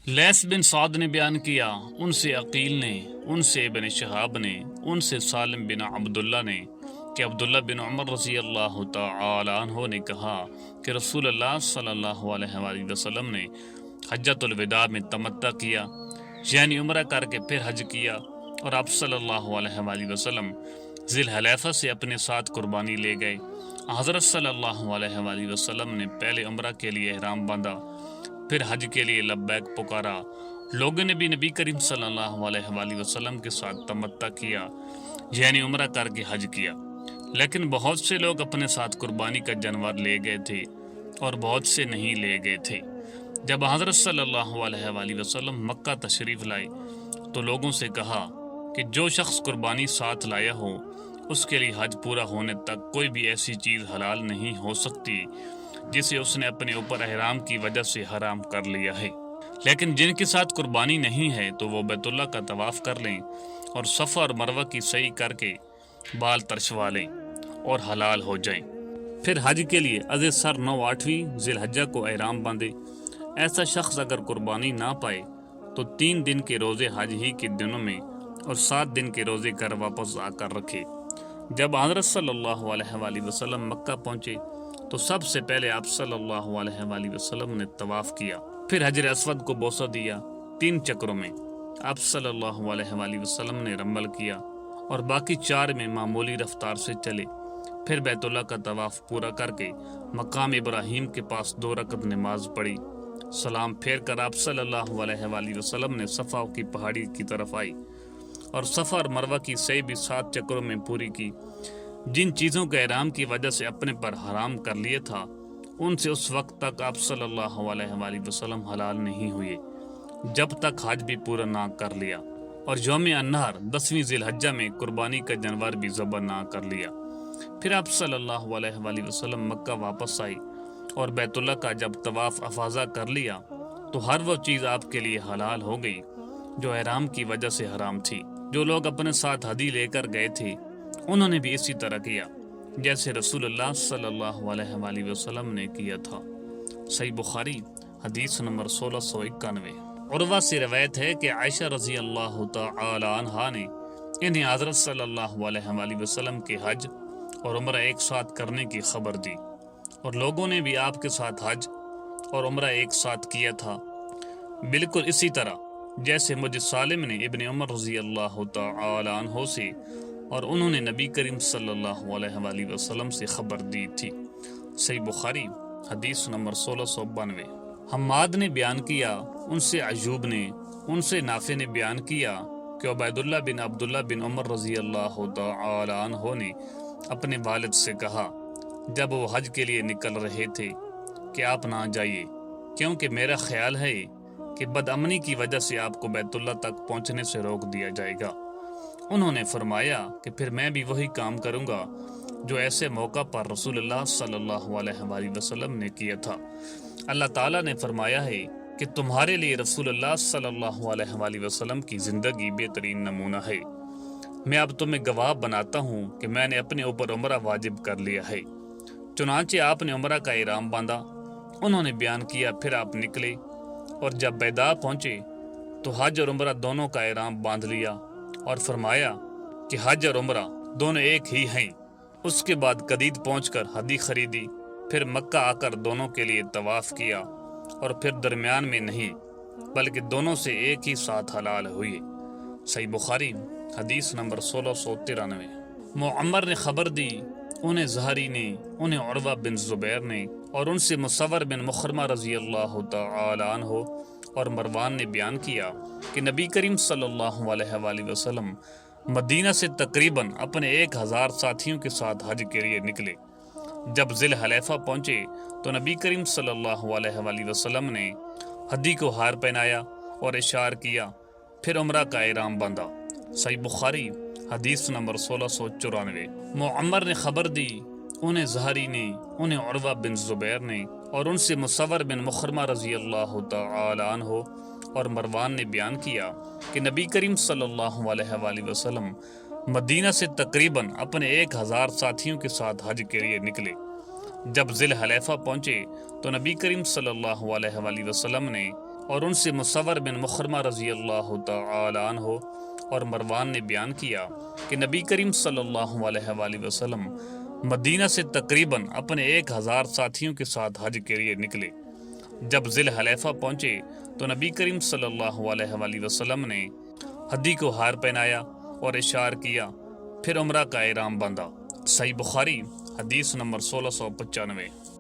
لیث بن سعد نے بیان کیا، ان سے عقیل نے، ان سے ابن شہاب نے، ان سے سالم بن عبداللہ نے کہ عبداللہ بن عمر رضی اللہ تعالی عنہ نے کہا کہ رسول اللہ صلی اللہ علیہ وآلہ وسلم نے حجۃ الوداع میں تمتع کیا، یعنی عمرہ کر کے پھر حج کیا، اور آپ صلی اللہ علیہ وآلہ وسلم ذی الحلیفہ سے اپنے ساتھ قربانی لے گئے۔ حضرت صلی اللہ علیہ وآلہ وسلم نے پہلے عمرہ کے لیے احرام باندھا، پھر حج کے لیے لبیک پکارا۔ لوگوں نے بھی نبی کریم صلی اللہ علیہ وآلہ وسلم کے ساتھ تمتع کیا، یعنی عمرہ کر کے حج کیا، لیکن بہت سے لوگ اپنے ساتھ قربانی کا جانور لے گئے تھے اور بہت سے نہیں لے گئے تھے۔ جب حضرت صلی اللہ علیہ وآلہ وسلم مکہ تشریف لائے تو لوگوں سے کہا کہ جو شخص قربانی ساتھ لایا ہو اس کے لیے حج پورا ہونے تک کوئی بھی ایسی چیز حلال نہیں ہو سکتی جسے اس نے اپنے اوپر احرام کی وجہ سے حرام کر لیا ہے، لیکن جن کے ساتھ قربانی نہیں ہے تو وہ بیت اللہ کا طواف کر لیں اور صفا اور مروہ کی سعی کر کے بال ترشوا لیں اور حلال ہو جائیں۔ پھر حج کے لیے از سر 9 ذی الحجہ کو احرام باندھے۔ ایسا شخص اگر قربانی نہ پائے تو 3 دن کے روزے حج ہی کے دنوں میں اور 7 دن کے روزے گھر واپس آ کر رکھے۔ جب حضرت صلی اللہ علیہ وآلہ وسلم مکہ پہنچے تو سب سے پہلے آپ صلی اللہ علیہ وآلہ وسلم نے طواف کیا، پھر حجر اسود کو بوسہ دیا۔ 3 چکروں میں آپ صلی اللہ علیہ وآلہ وسلم نے رمل کیا اور باقی 4 میں معمولی رفتار سے چلے، پھر بیت اللہ کا طواف پورا کر کے مقام ابراہیم کے پاس 2 رکعت نماز پڑھی۔ سلام پھیر کر آپ صلی اللہ علیہ وآلہ وسلم نے صفا کی پہاڑی کی طرف آئی اور صفا اور مروہ کی سعی بھی 7 چکروں میں پوری کی۔ جن چیزوں کا احرام کی وجہ سے اپنے پر حرام کر لیے تھا ان سے اس وقت تک آپ صلی اللہ علیہ وآلہ وسلم حلال نہیں ہوئے جب تک حج بھی پورا نہ کر لیا، اور یوم النحر 10ویں ذی الحجہ میں قربانی کا جانور بھی ذبح نہ کر لیا۔ پھر آپ صلی اللہ علیہ وآلہ وسلم مکہ واپس آئی اور بیت اللہ کا جب طواف افاضہ کر لیا تو ہر وہ چیز آپ کے لیے حلال ہو گئی جو احرام کی وجہ سے حرام تھی۔ جو لوگ اپنے ساتھ ہدی لے کر گئے تھے انہوں نے بھی اسی طرح کیا جیسے رسول اللہ صلی اللہ علیہ وآلہ وسلم نے کیا تھا۔ صحیح بخاری حدیث نمبر 1691۔ عروہ سے روایت ہے کہ عائشہ رضی اللہ تعالی عنہا نے انہیں حضرت صلی اللہ علیہ وآلہ وسلم کے حج اور عمرہ ایک ساتھ کرنے کی خبر دی، اور لوگوں نے بھی آپ کے ساتھ حج اور عمرہ ایک ساتھ کیا تھا، بالکل اسی طرح جیسے مجھے سالم نے ابن عمر رضی اللہ تعالی عنہ سے اور انہوں نے نبی کریم صلی اللہ علیہ وآلہ وسلم سے خبر دی تھی۔ صحیح بخاری حدیث نمبر 1692۔ حماد نے بیان کیا، ان سے ایوب نے، ان سے نافع نے بیان کیا کہ عبید اللہ بن عبداللہ بن عمر رضی اللہ تعالی عنہ نے اپنے والد سے کہا جب وہ حج کے لیے نکل رہے تھے کہ آپ نہ جائیے، کیونکہ میرا خیال ہے کہ بدامنی کی وجہ سے آپ کو بیت اللہ تک پہنچنے سے روک دیا جائے گا۔ انہوں نے فرمایا کہ پھر میں بھی وہی کام کروں گا جو ایسے موقع پر رسول اللہ صلی اللہ علیہ وآلہ وسلم نے کیا تھا۔ اللہ تعالیٰ نے فرمایا ہے کہ تمہارے لیے رسول اللہ صلی اللہ علیہ وآلہ وسلم کی زندگی بہترین نمونہ ہے۔ میں اب تمہیں گواہ بناتا ہوں کہ میں نے اپنے اوپر عمرہ واجب کر لیا ہے۔ چنانچہ آپ نے عمرہ کا احرام باندھا، انہوں نے بیان کیا، پھر آپ نکلے اور جب بیداء پہنچے تو حج اور عمرہ دونوں کا احرام باندھ لیا اور فرمایا کہ حج اور عمرہ دونوں ایک ہی ہیں۔ اس کے بعد قدید پہنچ کر ہدی خریدی، پھر مکہ آ کر دونوں کے لیے طواف کیا، اور پھر درمیان میں نہیں بلکہ دونوں سے ایک ہی ساتھ حلال ہوئے۔ صحیح بخاری حدیث نمبر 1693۔ معمر نے خبر دی، انہیں زہری نے، انہیں عروہ بن زبیر نے، اور ان سے مصور بن مخرمہ رضی اللہ تعالی عنہ اور مروان نے بیان کیا کہ نبی کریم صلی اللہ علیہ وآلہ وسلم مدینہ سے تقریباً اپنے 1000 ساتھیوں کے ساتھ حج کے لیے نکلے۔ جب ذی الحلیفہ پہنچے تو نبی کریم صلی اللہ علیہ وآلہ وسلم نے ہدی کو ہار پہنایا اور اشار کیا، پھر عمرہ کا احرام باندھا۔ صحیح بخاری حدیث نمبر 1694۔ معمر نے خبر دی، انہیں زہری نے، انہیں عروہ بن زبیر نے، اور ان سے مصور بن مخرمہ رضی اللہ تعالی عنہ اور مروان نے بیان کیا کہ نبی کریم صلی اللہ علیہ وآلہ وسلم مدینہ سے تقریباً اپنے 1000 ساتھیوں کے ساتھ حج کے لیے نکلے۔ جب ذی الحلیفہ پہنچے تو نبی کریم صلی اللہ علیہ وآلہ وسلم نے اور ان سے مصور بن مخرمہ رضی اللہ تعالی عنہ اور مروان نے بیان کیا کہ نبی کریم صلی اللہ علیہ وآلہ وسلم مدینہ سے تقریباً اپنے 1000 ساتھیوں کے ساتھ حج کے لیے نکلے۔ جب ذی الحلیفہ پہنچے تو نبی کریم صلی اللہ علیہ وآلہ وسلم نے ہدی کو ہار پہنایا اور اشار کیا، پھر عمرہ کا احرام باندھا۔ صحیح بخاری حدیث نمبر 1695۔